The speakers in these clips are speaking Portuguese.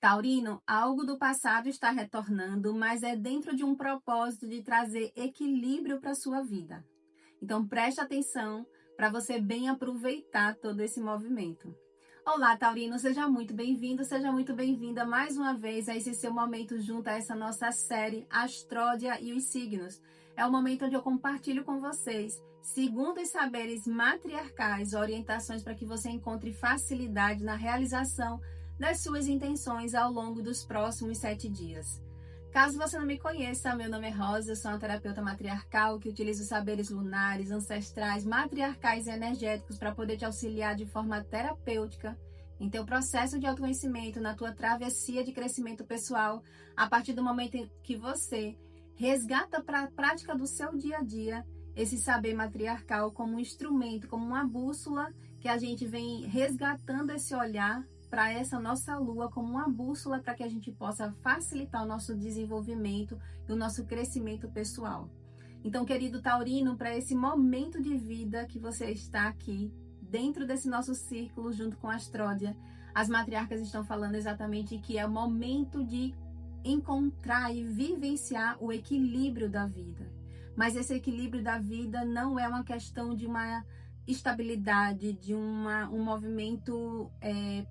Taurino, algo do passado está retornando, mas é dentro de um propósito de trazer equilíbrio para a sua vida. Então preste atenção para você bem aproveitar todo esse movimento. Olá, Taurino, seja muito bem-vindo, seja muito bem-vinda mais uma vez a esse seu momento junto a essa nossa série Astródia e os Signos. É o momento onde eu compartilho com vocês, segundo os saberes matriarcais, orientações para que você encontre facilidade na realização das suas intenções ao longo dos próximos 7 dias. Caso você não me conheça, meu nome é Rosa, eu sou uma terapeuta matriarcal que utiliza os saberes lunares, ancestrais, matriarcais e energéticos para poder te auxiliar de forma terapêutica em teu processo de autoconhecimento, na tua travessia de crescimento pessoal, a partir do momento em que você resgata para a prática do seu dia a dia esse saber matriarcal como um instrumento, como uma bússola que a gente vem resgatando esse olhar para essa nossa lua como uma bússola para que a gente possa facilitar o nosso desenvolvimento e o nosso crescimento pessoal. Então, querido Taurino, para esse momento de vida que você está aqui, dentro desse nosso círculo, junto com a Astródia, as matriarcas estão falando exatamente que é o momento de encontrar e vivenciar o equilíbrio da vida. Mas esse equilíbrio da vida não é uma questão de uma estabilidade, de um movimento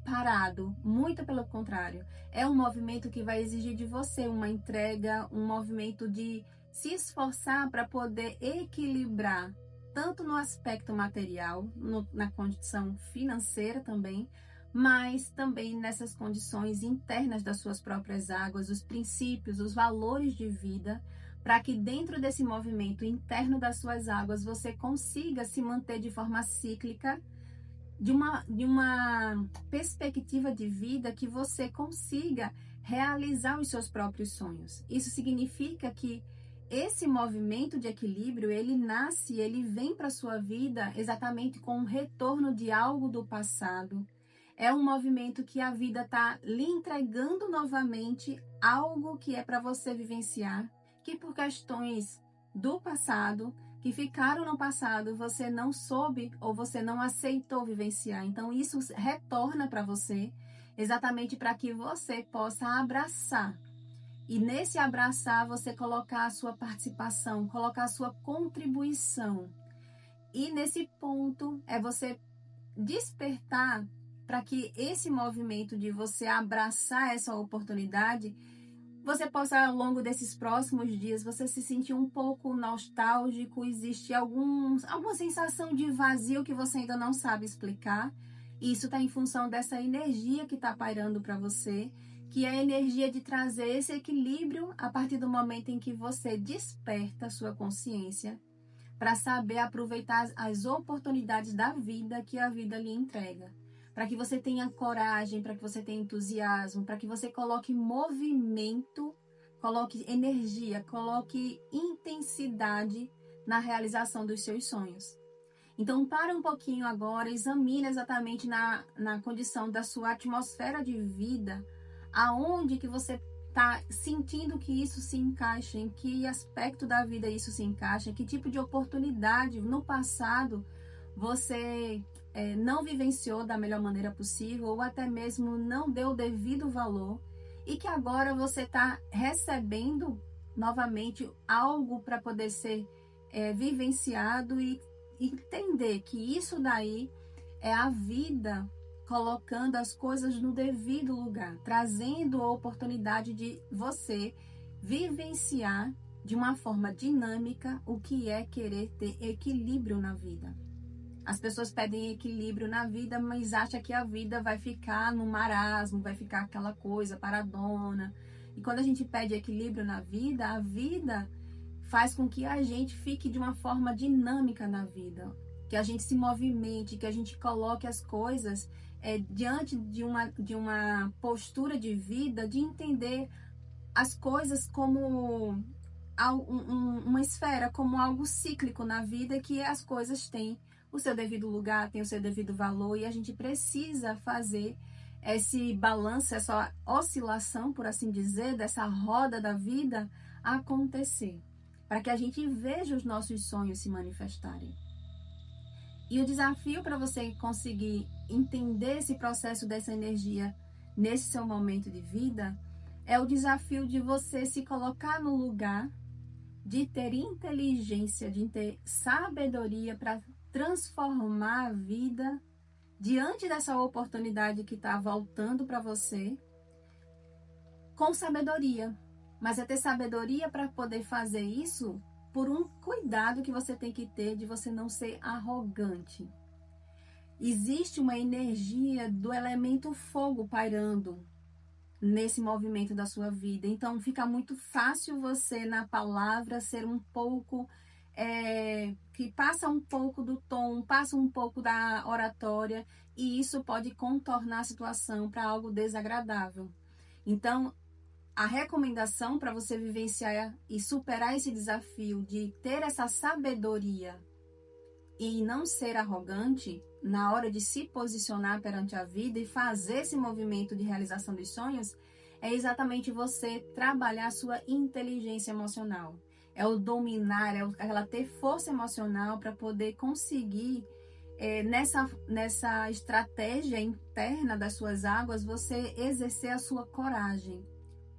parado, muito pelo contrário. É um movimento que vai exigir de você uma entrega, um movimento de se esforçar para poder equilibrar, tanto no aspecto material, na condição financeira também, mas também nessas condições internas das suas próprias águas, os princípios, os valores de vida, para que dentro desse movimento interno das suas águas você consiga se manter de forma cíclica, de uma perspectiva de vida que você consiga realizar os seus próprios sonhos. Isso significa que esse movimento de equilíbrio, ele nasce, ele vem para a sua vida exatamente com um retorno de algo do passado. É um movimento que a vida está lhe entregando novamente algo que é para você vivenciar, que por questões do passado, que ficaram no passado, você não soube ou você não aceitou vivenciar. Então isso retorna para você exatamente para que você possa abraçar. E nesse abraçar você colocar a sua participação, colocar a sua contribuição. E nesse ponto é você despertar para que esse movimento de você abraçar essa oportunidade, você possa, ao longo desses próximos dias, você se sentir um pouco nostálgico, existe alguma sensação de vazio que você ainda não sabe explicar. Isso está em função dessa energia que está pairando para você, que é a energia de trazer esse equilíbrio a partir do momento em que você desperta a sua consciência para saber aproveitar as oportunidades da vida que a vida lhe entrega. Para que você tenha coragem, para que você tenha entusiasmo, para que você coloque movimento, coloque energia, coloque intensidade na realização dos seus sonhos. Então, para um pouquinho agora, examine exatamente na condição da sua atmosfera de vida, aonde que você está sentindo que isso se encaixa, em que aspecto da vida isso se encaixa, que tipo de oportunidade no passado você não vivenciou da melhor maneira possível ou até mesmo não deu o devido valor e que agora você está recebendo novamente algo para poder ser vivenciado e entender que isso daí é a vida colocando as coisas no devido lugar, trazendo a oportunidade de você vivenciar de uma forma dinâmica o que é querer ter equilíbrio na vida. As pessoas pedem equilíbrio na vida, mas acham que a vida vai ficar no marasmo, vai ficar aquela coisa paradona. E quando a gente pede equilíbrio na vida, a vida faz com que a gente fique de uma forma dinâmica na vida, que a gente se movimente, que a gente coloque as coisas diante de uma postura de vida, de entender as coisas como uma esfera, como algo cíclico na vida, que as coisas têm o seu devido lugar, têm o seu devido valor, e a gente precisa fazer esse balanço, essa oscilação, por assim dizer, dessa roda da vida acontecer, para que a gente veja os nossos sonhos se manifestarem. E o desafio para você conseguir entender esse processo dessa energia nesse seu momento de vida, é o desafio de você se colocar no lugar de ter inteligência, de ter sabedoria para transformar a vida diante dessa oportunidade que está voltando para você, com sabedoria. Mas é ter sabedoria para poder fazer isso por um cuidado que você tem que ter de você não ser arrogante. Existe uma energia do elemento fogo pairando nesse movimento da sua vida. Então fica muito fácil você na palavra ser um pouco que passa um pouco do tom, passa um pouco da oratória, e isso pode contornar a situação para algo desagradável. Então a recomendação para você vivenciar e superar esse desafio de ter essa sabedoria e não ser arrogante na hora de se posicionar perante a vida e fazer esse movimento de realização dos sonhos, é exatamente você trabalhar a sua inteligência emocional. É o dominar, ela ter força emocional para poder conseguir, nessa estratégia interna das suas águas, você exercer a sua coragem.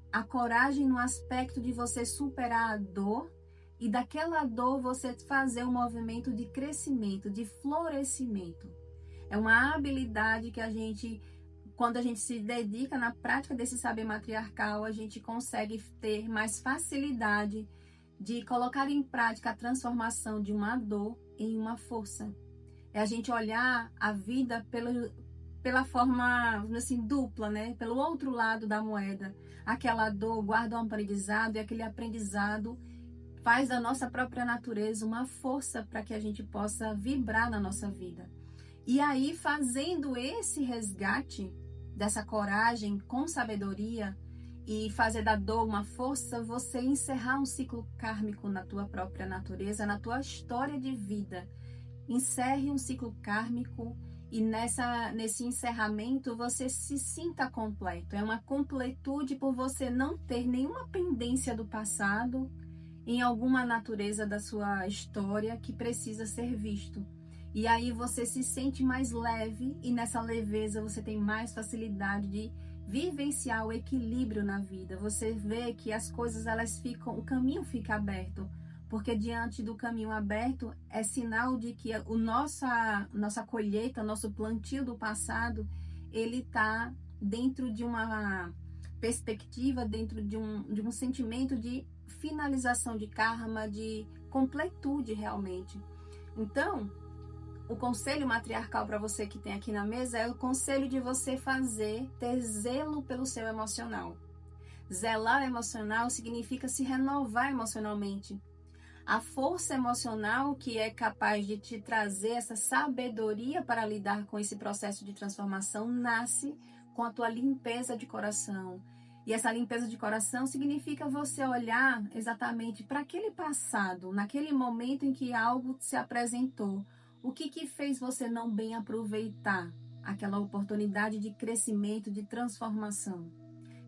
A coragem no aspecto de você superar a dor e daquela dor você fazer um movimento de crescimento, de florescimento. É uma habilidade que quando a gente se dedica na prática desse saber matriarcal, a gente consegue ter mais facilidade de colocar em prática a transformação de uma dor em uma força. É a gente olhar a vida pela forma, assim, dupla, né? Pelo outro lado da moeda. Aquela dor guarda um aprendizado, e aquele aprendizado faz da nossa própria natureza uma força para que a gente possa vibrar na nossa vida. E aí, fazendo esse resgate dessa coragem com sabedoria e fazer da dor uma força, você encerrar um ciclo kármico na tua própria natureza, na tua história de vida. Encerre um ciclo kármico e nesse encerramento você se sinta completo. É uma completude por você não ter nenhuma pendência do passado em alguma natureza da sua história que precisa ser visto. E aí você se sente mais leve, e nessa leveza você tem mais facilidade de vivenciar o equilíbrio na vida. Você vê que as coisas o caminho fica aberto, porque diante do caminho aberto é sinal de que nossa colheita, nosso plantio do passado, ele está dentro de uma perspectiva, dentro de um sentimento de finalização de karma, de completude realmente. Então, o conselho matriarcal para você que tem aqui na mesa é o conselho de você ter zelo pelo seu emocional. Zelar emocional significa se renovar emocionalmente. A força emocional que é capaz de te trazer essa sabedoria para lidar com esse processo de transformação nasce com a tua limpeza de coração. E essa limpeza de coração significa você olhar exatamente para aquele passado, naquele momento em que algo se apresentou. O que fez você não bem aproveitar aquela oportunidade de crescimento, de transformação?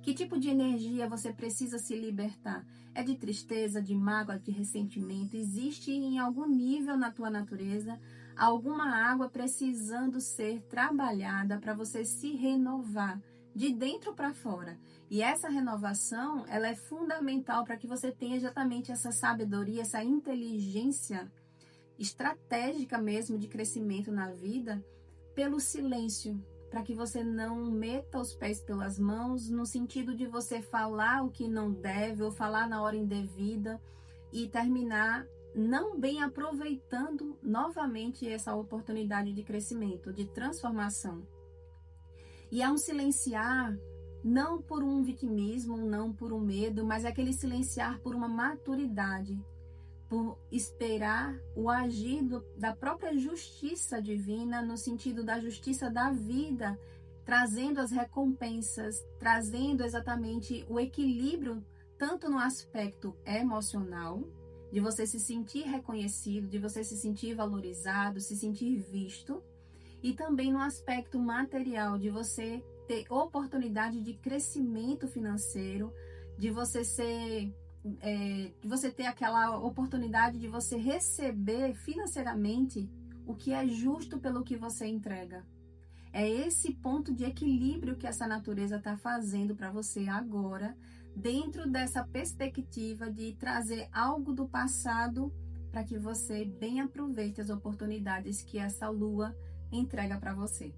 Que tipo de energia você precisa se libertar? É de tristeza, de mágoa, de ressentimento? Existe em algum nível na tua natureza alguma água precisando ser trabalhada para você se renovar de dentro para fora? E essa renovação, ela é fundamental para que você tenha exatamente essa sabedoria, essa inteligência estratégica mesmo de crescimento na vida, pelo silêncio, para que você não meta os pés pelas mãos, no sentido de você falar o que não deve ou falar na hora indevida e terminar não bem aproveitando novamente essa oportunidade de crescimento, de transformação. E é um silenciar não por um vitimismo, não por um medo, mas é aquele silenciar por uma maturidade, por esperar o agir da própria justiça divina, no sentido da justiça da vida, trazendo as recompensas, trazendo exatamente o equilíbrio, tanto no aspecto emocional, de você se sentir reconhecido, de você se sentir valorizado, se sentir visto, e também no aspecto material, de você ter oportunidade de crescimento financeiro, de você ter aquela oportunidade de você receber financeiramente o que é justo pelo que você entrega. É esse ponto de equilíbrio que essa natureza está fazendo para você agora, dentro dessa perspectiva de trazer algo do passado para que você bem aproveite as oportunidades que essa lua entrega para você.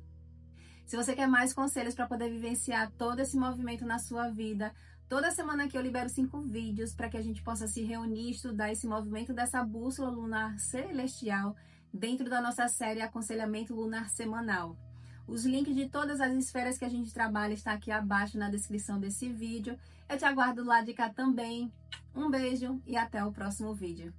Se você quer mais conselhos para poder vivenciar todo esse movimento na sua vida, toda semana aqui eu libero 5 vídeos para que a gente possa se reunir e estudar esse movimento dessa bússola lunar celestial dentro da nossa série Aconselhamento Lunar Semanal. Os links de todas as esferas que a gente trabalha está aqui abaixo na descrição desse vídeo. Eu te aguardo lá de cá também. Um beijo e até o próximo vídeo.